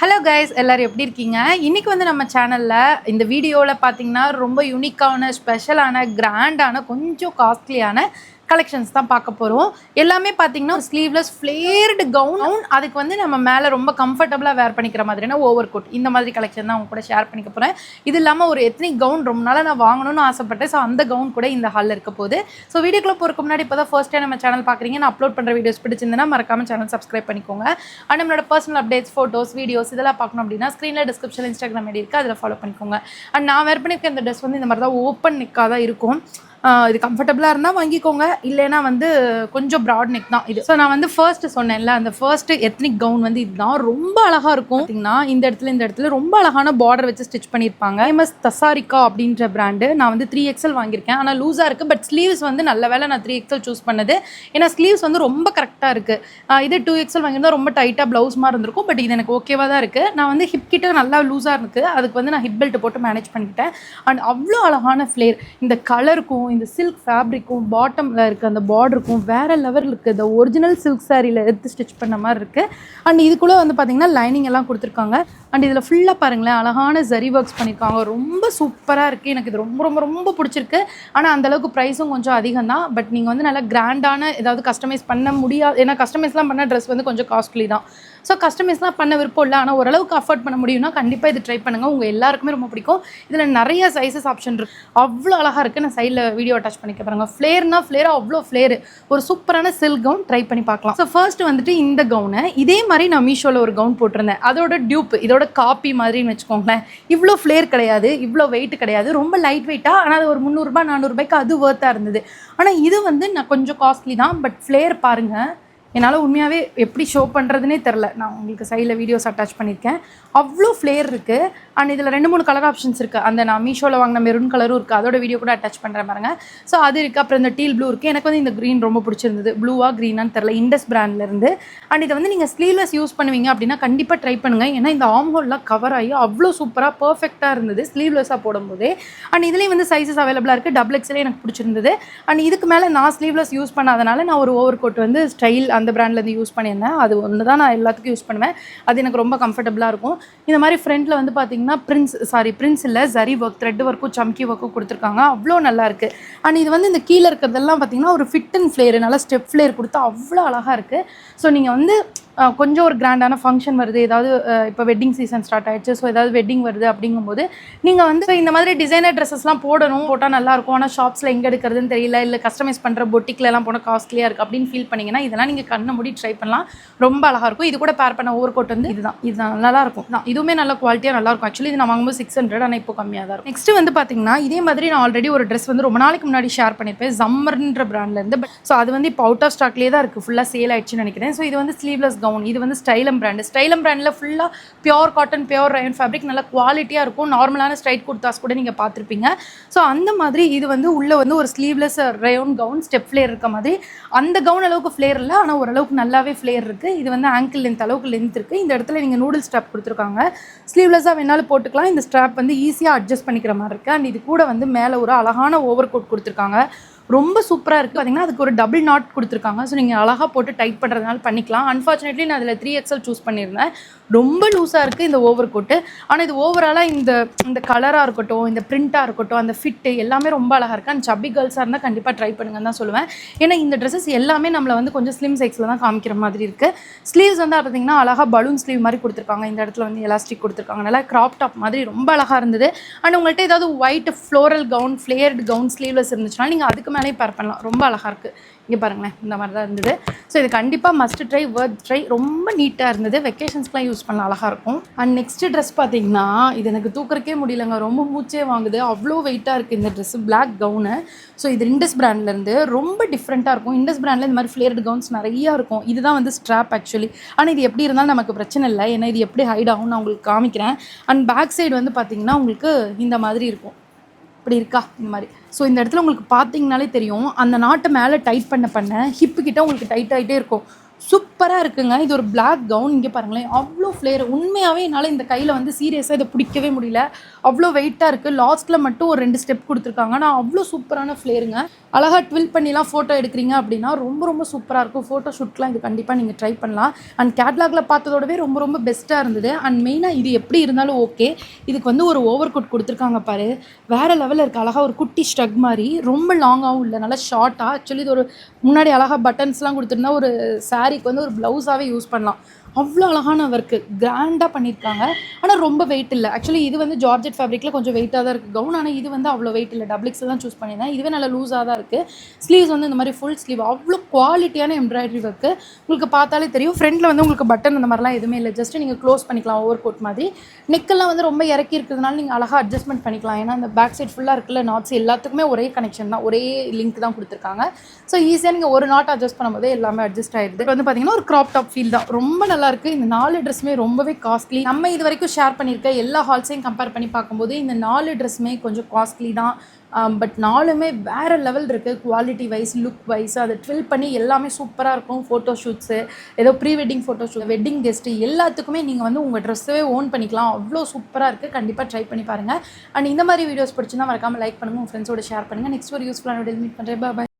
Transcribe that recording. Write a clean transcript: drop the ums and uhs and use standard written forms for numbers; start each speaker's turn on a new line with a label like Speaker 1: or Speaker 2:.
Speaker 1: Hello guys, எல்லாரும் எப்படி இருக்கீங்க? இன்னைக்கு வந்து நம்ம சேனல்ல இந்த வீடியோவில் பார்த்தீங்கன்னா ரொம்ப யூனிக்கான, ஸ்பெஷலான, கிராண்டான, கொஞ்சம் காஸ்ட்லியான கலெக்ஷன்ஸ் தான் பார்க்க போகிறோம். எல்லாமே பார்த்தீங்கன்னா ஸ்லீவ்லெஸ் ஃப்ளேர்டு கவுன். அதுக்கு வந்து நம்ம மேலே ரொம்ப கம்ஃபர்டபுளாக வேர் பண்ணிக்கிற மாதிரியான ஓவர் கோட், இந்த மாதிரி கலெக்ஷன் தான் அவங்க கூட ஷேர் பண்ணிக்க போகிறேன். இது இல்லாமல் ஒரு எத்னிக் கவுன் ரொம்ப நாளாக நான் வாங்கணும்னு ஆசைப்பட்டேன். ஸோ அந்த கவுன் கூட இந்த ஹாலில் இருக்க போகுது. ஸோ வீடியோக்குள்ளே போகிறதுக்கு முன்னாடி இப்போ தான் ஃபர்ஸ்ட் டைம் நம்ம சேனல் பார்க்குறீங்க, நான் அப்லோட் பண்ணுற வீடியோஸ் பிடிச்சிருந்தேன்னா மறக்காமல் சேனல் சப்ஸ்கிரைப் பண்ணிக்கோங்க. அண்ட் நம்மளோட பர்சனல் அப்டேட்ஸ், ஃபோட்டோஸ், வீடியோஸ் இதெல்லாம் பார்க்கணும் அப்படின்னா ஸ்க்ரீனில் டிஸ்கிரிப்ஷன் இன்ஸ்டாகிராம் ஐடி இருக்குது, அதில் ஃபாலோ பண்ணிக்கோங்க. அண்ட் நான் வேர் பண்ணியிருக்க இந்த ட்ரெஸ் வந்து இந்த மாதிரி தான் ஓப்பன் நெக்காக தான் இருக்கும். இது கம்ஃபர்டபுளாக இருந்தால் வாங்கிக்கோங்க, இல்லைன்னா வந்து கொஞ்சம் ப்ராட் நெக் தான் இது. ஸோ நான் வந்து ஃபர்ஸ்ட் சொன்னேன்ல, அந்த ஃபர்ஸ்ட் எத்னிக் கவுன் வந்து இதுதான். ரொம்ப அழகாக இருக்கும். பார்த்தீங்கன்னா இந்த இடத்துல ரொம்ப அழகான பார்டர் வச்சு ஸ்டிச் பண்ணியிருப்பாங்க. ஃபேமஸ் தசாரிக்கா அப்படின்ற பிராண்டு. நான் வந்து 3XL வாங்கியிருக்கேன், ஆனால் லூஸாக இருக்குது. பட் ஸ்லீவ்ஸ் வந்து நல்ல வேலை நான் 3XL சூஸ் பண்ணது, ஏன்னா ஸ்லீவ்ஸ் வந்து ரொம்ப கரெக்டாக இருக்குது. இது 2XL வாங்கியிருந்தால் ரொம்ப டைட்டாக ப்ளவுஸ் மாதிரி இருந்திருக்கும். பட் இது எனக்கு ஓகேவாக தான் இருக்குது. நான் வந்து ஹிப் கிட்ட நல்லா லூஸாக இருக்குது, அதுக்கு வந்து நான் ஹிப் பெல்ட் போட்டு மேனேஜ் பண்ணிக்கிட்டேன். அண்ட் அவ்வளோ அழகான ஃப்ளேர், இந்த கலருக்கும் இந்த சில்க் ஃபேப்ரிக்கும் பாட்டமில் இருக்க அந்த பார்டருக்கும் வேறு லெவலில் இருக்குது. இந்த ஒரிஜினல் சில்க் சாரியில் எடுத்து ஸ்டிச் பண்ண மாதிரி இருக்குது. அண்ட் இதுக்குள்ளே வந்து பார்த்திங்கன்னா லைனிங் எல்லாம் கொடுத்துருக்காங்க. அண்ட் இதில் ஃபுல்லாக பாருங்களேன், அழகான ஜரி ஒர்க்ஸ் பண்ணியிருக்காங்க. ரொம்ப சூப்பராக இருக்குது. எனக்கு இது ரொம்ப ரொம்ப ரொம்ப பிடிச்சிருக்கு. ஆனால் அந்தளவுக்கு ப்ரைஸும் கொஞ்சம் அதிகம் தான். பட் நீங்கள் வந்து நல்லா கிராண்டான ஏதாவது கஸ்டமைஸ் பண்ண முடியாது, ஏன்னா கஸ்டமைஸ்லாம் பண்ண ட்ரெஸ் வந்து கொஞ்சம் காஸ்ட்லி தான். ஸோ கஸ்டமைஸ்லாம் பண்ண விருப்பம் இல்லை, ஆனால் ஓரளவுக்கு அஃபோர்ட் பண்ண முடியும்னா கண்டிப்பாக இது ட்ரை பண்ணுங்கள். உங்கள் எல்லாருக்குமே ரொம்ப பிடிக்கும். இதில் நிறைய சைஸஸ் ஆப்ஷன் இருக்குது. அவ்வளோ அழகாக இருக்குது. நான் சைடில் வீடியோ அட்டாச் பண்ணிக்க பாருங்க. ஃப்ளேர்னா ஃப்ளேராக அவ்வளோ ஃப்ளேரு. ஒரு சூப்பரான சில்க் கவுன் ட்ரை பண்ணி பார்க்கலாம். ஸோ ஃபர்ஸ்ட் வந்துட்டு இந்த கவுனை இதே மாதிரி நான் மீஷோவில் ஒரு கவுன் போட்டிருந்தேன். அதோட டியூப், இதோட காப்பி மாதிரின்னு வச்சுக்கோங்களேன். இவ்வளோ ஃப்ளேர் கிடையாது, இவ்வளோ வெயிட் கிடையாது, ரொம்ப லைட் வெயிட்டாக. ஆனால் அது ஒரு 300 400 அது ஒர்த்தாக இருந்தது. ஆனால் இது வந்து நான் கொஞ்சம் காஸ்ட்லி தான். பட் ஃப்ளேர் பாருங்கள், என்னால் உண்மையாகவே எப்படி ஷோ பண்ணுறதுனே தெரில. நான் உங்களுக்கு சைடில் வீடியோஸ் அட்டாச் பண்ணியிருக்கேன். அவ்வளோ ஃப்ளேர் இருக்குது. அண்ட் இதில் 2-3 கலர் ஆப்ஷன்ஸ் இருக்குது. அந்த நான் மீஷோவில் வாங்கின மெரூன் கலரும் இருக்குது, அதோட வீடியோ கூட அட்டாச் பண்ணுறேன் பாருங்க. ஸோ அது இருக்குது. அப்புறம் இந்த டீல் ப்ளூ இருக்குது. எனக்கு வந்து இந்த க்ரீன் ரொம்ப பிடிச்சிருந்தது. ப்ளூவா க்ரீனான்னு தெரில, இண்டஸ் பிராண்ட்லேருந்து. அண்ட் இதை வந்து நீங்கள் ஸ்லீவ்லெஸ் யூஸ் பண்ணுவீங்க அப்படின்னா கண்டிப்பாக ட்ரை பண்ணுங்கள். ஏன்னா இந்த ஆர்ம் ஹோல்லாம் கவர் ஆகி அவ்வளோ சூப்பராக பர்ஃபெக்டாக இருந்தது ஸ்லீவ்லெஸ்ஸாக போடும்போதே. அண்ட் இதுலேயும் வந்து சைஸஸ் அவைலபிளாக இருக்குது. XXL எனக்கு பிடிச்சிருந்தது. அண்ட் இதுக்கு மேலே நான் ஸ்லீவ்லெஸ் யூஸ் பண்ணாதனால நான் ஒரு ஓவர் கோட் வந்து ஸ்டைல் அந்த பிராண்ட்லேருந்து யூஸ் பண்ணியிருந்தேன். அது ஒன்று தான் நான் எல்லாத்துக்கும் யூஸ் பண்ணுவேன். அது எனக்கு ரொம்ப கம்ஃபர்டபுளாக இருக்கும். இந்த மாதிரி ஃப்ரண்ட்டில் வந்து பார்த்தீங்கன்னா பிரின்ஸ் இல்லை, ஜரி ஒர்க், த்ரெட் ஒர்க்கும் சம்கி ஒர்க்கும் கொடுத்துருக்காங்க. அவ்வளோ நல்லா இருக்குது. அண்ட் இது வந்து இந்த கீழே இருக்கிறதெல்லாம் பார்த்தீங்கன்னா ஒரு ஃபிட் அண்ட் ஃப்ளேர், நல்லா ஸ்டெப் ஃப்ளேர் கொடுத்து அவ்வளோ அழகாக இருக்குது. ஸோ நீங்கள் வந்து கொஞ்சம் ஒரு கிராண்டான ஃபங்க்ஷன் வருது, ஏதாவது இப்போ வெட்டிங் சீசன் ஸ்டார்ட் ஆகிடுச்சு, ஸோ ஏதாவது வெட்டிங் வருது அப்படிங்கும்போது நீங்கள் வந்து இந்த மாதிரி டிசைனர் ட்ரெஸ்ஸஸ்லாம் போட்டால் நல்லாயிருக்கும். ஆனால் ஷாப்ஸில் எங்கே எடுக்கிறதுன்னு தெரியல, இல்லை கஸ்டமைஸ் பண்ணுற பொட்டிக்லலாம் போனால் காஸ்ட்லியாக இருக்குது அப்படின்னு ஃபீல் பண்ணிங்கன்னா இதெல்லாம் நீங்கள் கண்ணை மூடி ட்ரை பண்ணலாம். ரொம்ப அழகாக இருக்கும். இது கூட பேர் பண்ண ஓவர் கோட் வந்து இதுதான் நல்லா இருக்கும். இதுவுமே நல்ல குவாலிட்டியாக நல்லாயிருக்கும். ஆக்சுவலி இது நான் வாங்கும்போது 600, ஆனால் இப்போ கம்மியாக தான் இருக்கும். நெக்ஸ்ட் வந்து பார்த்தீங்கன்னா இதே மாதிரி நான் ஆல்ரெடி ஒரு ட்ரெஸ் வந்து ரொம்ப நாளைக்கு முன்னாடி ஷேர் பண்ணியிருப்பேன், ஜம்மர்ன்ற பிராண்ட்லேருந்து. பட் ஸோ அது வந்து இப்போ அவுட் ஆஃப் ஸ்டாக்லேயே தான் இருக்குது, ஃபுல்லாக சேல் ஆயிடுச்சுன்னு நினைக்கிறேன். ஸோ இது வந்து ஸ்லீவ்லெஸ் கவுன். இது வந்து ஸ்டைலம் பிராண்டில் ஃபுல்லாக pure cotton, pure Ryan fabric, நல்லா குவாலிட்டியாக இருக்கும். நார்மலான ஸ்ட்ரைட் குர்தாஸ் கூட நீங்கள் பார்த்துருப்பீங்க. ஸோ அந்த மாதிரி இது வந்து உள்ளே வந்து ஒரு sleeveless rayon gown, step flare இருக்க மாதிரி. அந்த கவுன் அளவுக்கு ஃப்ளேர் இல்லை, ஆனால் ஓரளவுக்கு நல்லாவே ஃப்ளேர் இருக்குது. இது வந்து ஆங்கிள் லென்த் அளவுக்கு லென்த் இருக்குது. இந்த இடத்துல நீங்கள் நூடுல் ஸ்ட்ராப் கொடுத்துருக்காங்க. ஸ்லீவ்லெஸ்ஸாக வேணாலும் போட்டுக்கலாம். இந்த ஸ்ட்ராப் வந்து ஈஸியாக அட்ஜஸ்ட் பண்ணிக்கிற மாதிரி இருக்குது. அண்ட் இது கூட வந்து மேலே ஒரு அழகான ஓவர் கோட் கொடுத்துருக்காங்க. ரொம்ப சூப்பராக இருக்குது. பார்த்தீங்கன்னா அதுக்கு ஒரு டபுள் நாட் கொடுத்துருக்காங்க. ஸோ நீங்கள் அழகாக போட்டு டைட் பண்ணுறதுனால பண்ணிக்கலாம். அன்ஃபார்ச்சுனேட்லி நான் அதில் 3XL சூஸ் பண்ணியிருந்தேன். ரொம்ப லூஸாக இருக்குது இந்த ஓவர் கோட்டு. ஆனால் இது ஓவராலாக இந்த கலராக இருக்கட்டும், இந்த பிரிண்ட்டாக இருக்கட்டும், அந்த ஃபிட்டு எல்லாமே ரொம்ப அழகாக இருக்குது. அண்ட் சப்பி கேர்ள்ஸாக இருந்தால் கண்டிப்பாக ட்ரை பண்ணுங்கன்னு தான் சொல்லுவேன். ஏன்னா இந்த ட்ரெஸ்ஸஸ் எல்லாமே நம்மளை வந்து கொஞ்சம் ஸ்லிம் சைஸில் தான் காமிக்கிற மாதிரி இருக்குது. ஸ்லீவ்ஸ் வந்து பார்த்தீங்கன்னா அழகாக பலூன் ஸ்லீவ் மாதிரி கொடுத்துருக்காங்க. இந்த இடத்துல வந்து எலாஸ்டிக் கொடுத்துருக்காங்க. நல்லா கிராப் டாப் மாதிரி ரொம்ப அழகாக இருந்தது. அண்ட் உங்கள்கிட்ட ஏதாவது white floral gown, flared gown sleeveless இருந்துச்சுன்னா நீங்கள் அதுக்கு மேலே பேர் பண்ணலாம். ரொம்ப அழகாக இருக்குது. இங்கே பாருங்களேன், இந்த மாதிரி தான் இருந்தது. ஸோ இது கண்டிப்பாக மஸ்ட் ட்ரை, வர்த் ட்ரை. ரொம்ப நீட்டாக இருந்தது. வெக்கேஷன்ஸ்க்குலாம் யூஸ் பண்ணலாம், அழகாக இருக்கும். அண்ட் நெக்ஸ்ட் ட்ரெஸ் பார்த்தீங்கன்னா இது எனக்கு தூக்கறக்கே முடியலங்க, ரொம்ப மூச்சே வாங்குது, அவ்வளோ வெயிட்டாக இருக்குது இந்த ட்ரெஸ்ஸு. Black gown. ஸோ இது இண்டஸ் பிராண்ட்லேருந்து ரொம்ப டிஃப்ரெண்ட்டாக இருக்கும். இண்டஸ் பிராண்டில் இந்த மாதிரி ஃப்ளேர்டு கவுன்ஸ் நிறையா இருக்கும். இதுதான் வந்து ஸ்ட்ராப் ஆக்சுவலி. ஆனால் இது எப்படி இருந்தாலும் நமக்கு பிரச்சனை இல்லை, ஏன்னா இது எப்படி ஹைட் ஆகும்னு நான் உங்களுக்கு காமிக்கிறேன். அண்ட் பேக் சைடு வந்து பார்த்தீங்கன்னா உங்களுக்கு இந்த மாதிரி இருக்கும். இப்படி இருக்கா இந்த மாதிரி. ஸோ இந்த இடத்துல உங்களுக்கு பார்த்தீங்கனாலே தெரியும், அந்த நாட்டை மேலே டைட் பண்ண ஹிப்பு கிட்ட உங்களுக்கு டைட் ஆகிட்டே இருக்கும். சூப்பராக இருக்குங்க. இது ஒரு பிளாக் கவுன். இங்கே பாருங்களேன், அவ்வளோ ஃப்ளேர். உண்மையாகவே என்னால் இந்த கையில் வந்து சீரியஸாக இதை பிடிக்கவே முடியல. அவ்வளோ வெயிட்டாக இருக்குது. லாஸ்ட்டில் மட்டும் ஒரு 2 ஸ்டெப் கொடுத்துருக்காங்க. ஆனால் அவ்வளோ சூப்பரான ஃப்ளேருங்க. அழகாக ட்வில் பண்ணிலாம் ஃபோட்டோ எடுக்கிறீங்க அப்படின்னா ரொம்ப ரொம்ப சூப்பராக இருக்கும். ஃபோட்டோ ஷூட்லாம் இது கண்டிப்பாக நீங்கள் ட்ரை பண்ணலாம். அண்ட் கேட்லாகில் பார்த்ததோடவே ரொம்ப ரொம்ப பெஸ்ட்டாக இருந்தது. அண்ட் மெயினாக இது எப்படி இருந்தாலும் ஓகே, இதுக்கு வந்து ஒரு ஓவர் கோட் கொடுத்துருக்காங்க பாரு, வேறு லெவலில் இருக்குது. அழகாக ஒரு குட்டி ஸ்டக் மாதிரி, ரொம்ப லாங்காகவும் இல்லை, நல்லா ஷார்ட்டாக. ஆக்சுவலி இது ஒரு முன்னாடி அழகாக பட்டன்ஸ்லாம் கொடுத்துருந்தா ஒரு சாரீக்கு வந்து ஒரு ப்ளவுஸாகவே யூஸ் பண்ணலாம். அவ்வளோ அழகான ஒர்க்கு, கிராண்டாக பண்ணியிருக்காங்க. ஆனால் ரொம்ப வெயிட் இல்லை. ஆக்சுவலி இது வந்து ஜார்ஜெட் ஃபேப்ரிக்கில் கொஞ்சம் வெயிட்டாக தான் இருக்குது கவுன். ஆனால் இது வந்து அவ்வளோ வெயிட் இல்லை. டபுள்எக்ஸ் தான் சூஸ் பண்ணியிருந்தேன். இதுவே நல்லா லூஸாக தான் இருக்குது. ஸ்லீவ்ஸ் வந்து இந்த மாதிரி ஃபுல் ஸ்லீவ், அவ்வளோ குவாலிட்டியான எம்ப்ராய்டரி ஒர்க்கு. உங்களுக்கு பார்த்தாலே தெரியும். ஃப்ரண்ட்டில் வந்து உங்களுக்கு பட்டன் அந்த மாதிரிலாம் எதுவுமே இல்லை. ஜஸ்ட் நீங்கள் க்ளோஸ் பண்ணிக்கலாம் ஓவர் கோட் மாதிரி. நெக்கெல்லாம் வந்து ரொம்ப இறக்கி இருக்கிறதுனால நீங்கள் அழகாக அட்ஜஸ்ட்மெண்ட் பண்ணிக்கலாம். ஏன்னா அந்த பேக் சைட் ஃபுல்லாக இருக்குல்ல நாட்ஸ், எல்லாத்துக்குமே ஒரே கனெக்ஷன் தான், ஒரே லிங்க் தான் கொடுத்துருக்காங்க. ஸோ ஈஸியாக நீங்கள் ஒரு நாட் அட்ஜஸ்ட் பண்ணும்போது எல்லாமே அட்ஜஸ்ட் ஆகிடுது. வந்து பார்த்தீங்கன்னா ஒரு க்ராப் டாப் ஃபீல் தான், ரொம்ப நல்லாயிருக்கு. இந்த 4 ட்ரெஸ்ஸுமே ரொம்பவே காஸ்ட்லி. நம்ம இது வரைக்கும் ஷேர் பண்ணியிருக்க எல்லா ஹால்ஸையும் கம்பேர் பண்ணி பார்க்கும்போது இந்த 4 ட்ரெஸ்ஸுமே கொஞ்சம் காஸ்ட்லி தான். பட் 4மே வேறு லெவல் இருக்குது. குவாலிட்டி வைஸ், லுக் வைஸ், அதை ட்வில் பண்ணி எல்லாமே சூப்பராக இருக்கும். ஃபோட்டோ ஷூட்ஸு, ஏதோ pre wedding photo shoot, wedding guest, எல்லாத்துக்குமே நீங்கள் வந்து உங்கள் ட்ரெஸ்ஸவே ஓன் பண்ணிக்கலாம். அவ்வளோ சூப்பராக இருக்குது. கண்டிப்பாக ட்ரை பண்ணி பாருங்கள். அண்ட் இந்த மாதிரி வீடியோஸ் பிடிச்சிருந்தா மறக்காமல் லைக் பண்ணுங்கள், உங்கள் ஃப்ரெண்ட்ஸோட ஷேர் பண்ணுங்கள். நெக்ஸ்ட் ஒரு யூஸ்ஃபுல்லான வீடியோ மீட் பண்ணுறேன். பாய்.